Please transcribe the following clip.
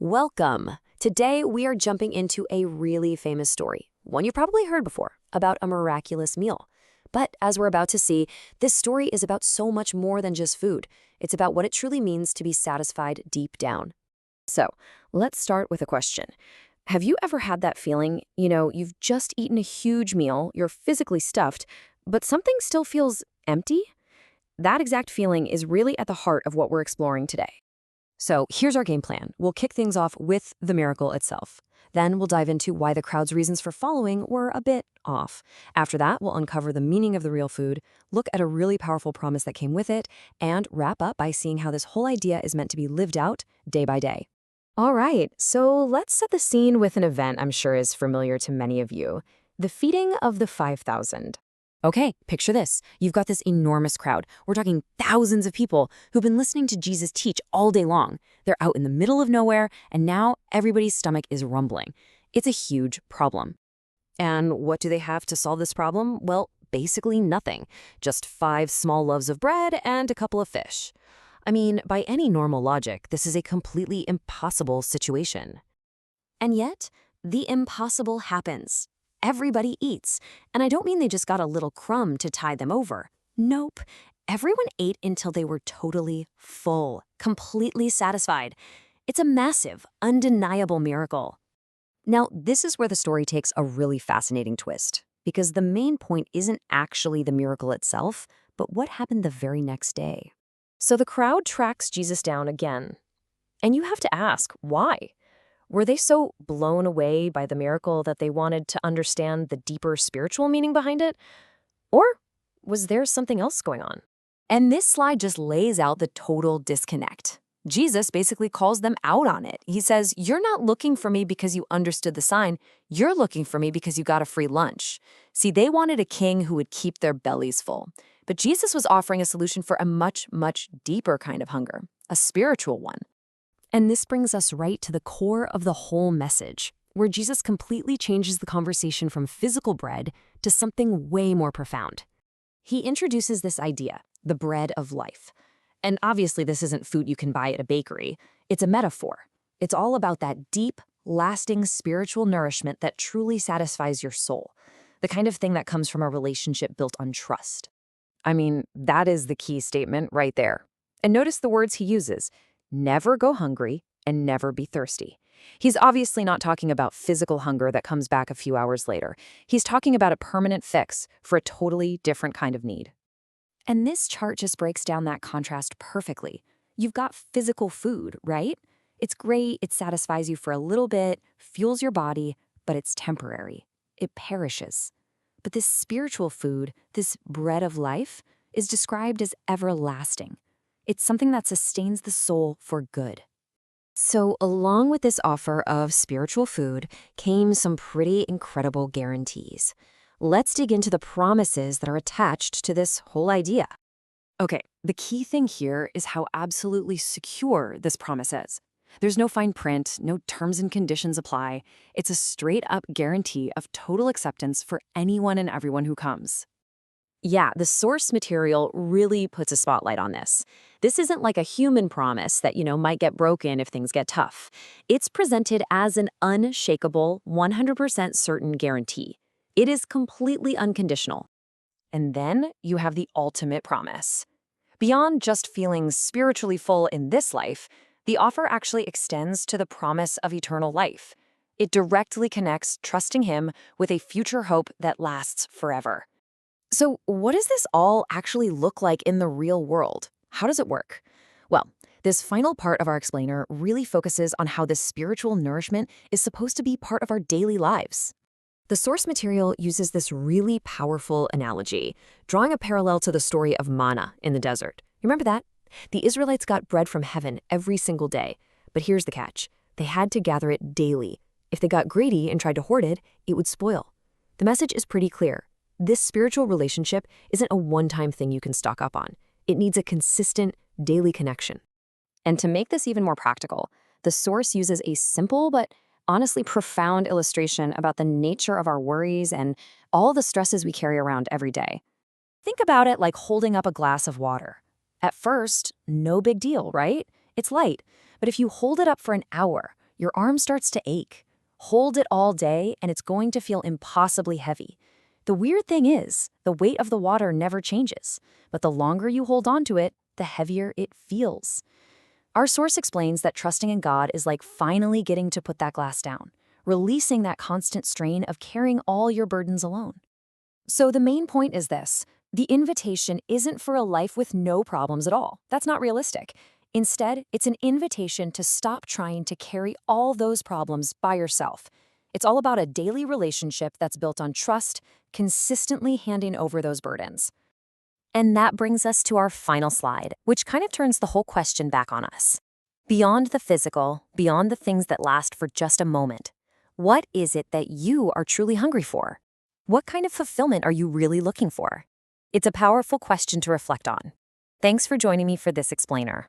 Welcome! Today we are jumping into a really famous story, one you've probably heard before, about a miraculous meal. But as we're about to see, this story is about so much more than just food. It's about what it truly means to be satisfied deep down. So, let's start with a question. Have you ever had that feeling, you've just eaten a huge meal, you're physically stuffed, but something still feels empty? That exact feeling is really at the heart of what we're exploring today. So here's our game plan. We'll kick things off with the miracle itself. Then we'll dive into why the crowd's reasons for following were a bit off. After that, we'll uncover the meaning of the real food, look at a really powerful promise that came with it, and wrap up by seeing how this whole idea is meant to be lived out day by day. All right, so let's set the scene with an event I'm sure is familiar to many of you, the feeding of the 5,000. Okay, picture this. You've got this enormous crowd. We're talking thousands of people who've been listening to Jesus teach all day long. They're out in the middle of nowhere, and now everybody's stomach is rumbling. It's a huge problem. And what do they have to solve this problem? Well, basically nothing. Just 5 small loaves of bread and a couple of fish. I mean, by any normal logic, this is a completely impossible situation. And yet, the impossible happens. Everybody eats. And I don't mean they just got a little crumb to tide them over. Nope. Everyone ate until they were totally full, completely satisfied. It's a massive, undeniable miracle. Now, this is where the story takes a really fascinating twist, because the main point isn't actually the miracle itself, but what happened the very next day. So the crowd tracks Jesus down again. And you have to ask, why? Were they so blown away by the miracle that they wanted to understand the deeper spiritual meaning behind it? Or was there something else going on? And this slide just lays out the total disconnect. Jesus basically calls them out on it. He says, "You're not looking for me because you understood the sign. You're looking for me because you got a free lunch." See, they wanted a king who would keep their bellies full. But Jesus was offering a solution for a much, much deeper kind of hunger, a spiritual one. And this brings us right to the core of the whole message, where Jesus completely changes the conversation from physical bread to something way more profound. He introduces this idea, the bread of life. And obviously, this isn't food you can buy at a bakery. It's a metaphor. It's all about that deep, lasting spiritual nourishment that truly satisfies your soul, the kind of thing that comes from a relationship built on trust. I mean, that is the key statement right there. And notice the words he uses. Never go hungry and never be thirsty. He's obviously not talking about physical hunger that comes back a few hours later. He's talking about a permanent fix for a totally different kind of need. And this chart just breaks down that contrast perfectly. You've got physical food, right? It's great, it satisfies you for a little bit, fuels your body, but it's temporary. It perishes. But this spiritual food, this bread of life, is described as everlasting. It's something that sustains the soul for good. So along with this offer of spiritual food came some pretty incredible guarantees. Let's dig into the promises that are attached to this whole idea. Okay, the key thing here is how absolutely secure this promise is. There's no fine print, no terms and conditions apply. It's a straight-up guarantee of total acceptance for anyone and everyone who comes. Yeah, the source material really puts a spotlight on this. This isn't like a human promise that, might get broken if things get tough. It's presented as an unshakable, 100% certain guarantee. It is completely unconditional. And then you have the ultimate promise. Beyond just feeling spiritually full in this life, the offer actually extends to the promise of eternal life. It directly connects trusting Him with a future hope that lasts forever. So what does this all actually look like in the real world? How does it work? Well, this final part of our explainer really focuses on how this spiritual nourishment is supposed to be part of our daily lives. The source material uses this really powerful analogy, drawing a parallel to the story of manna in the desert. You remember that? The Israelites got bread from heaven every single day. But here's the catch. They had to gather it daily. If they got greedy and tried to hoard it, it would spoil. The message is pretty clear. This spiritual relationship isn't a one-time thing you can stock up on. It needs a consistent, daily connection. And to make this even more practical, the source uses a simple but honestly profound illustration about the nature of our worries and all the stresses we carry around every day. Think about it like holding up a glass of water. At first, no big deal, right? It's light. But if you hold it up for an hour, your arm starts to ache. Hold it all day, and it's going to feel impossibly heavy. The weird thing is, the weight of the water never changes, but the longer you hold on to it, the heavier it feels. Our source explains that trusting in God is like finally getting to put that glass down, releasing that constant strain of carrying all your burdens alone. So the main point is this: the invitation isn't for a life with no problems at all. That's not realistic. Instead, it's an invitation to stop trying to carry all those problems by yourself. It's all about a daily relationship that's built on trust, consistently handing over those burdens. And that brings us to our final slide, which kind of turns the whole question back on us. Beyond the physical, beyond the things that last for just a moment, what is it that you are truly hungry for? What kind of fulfillment are you really looking for? It's a powerful question to reflect on. Thanks for joining me for this explainer.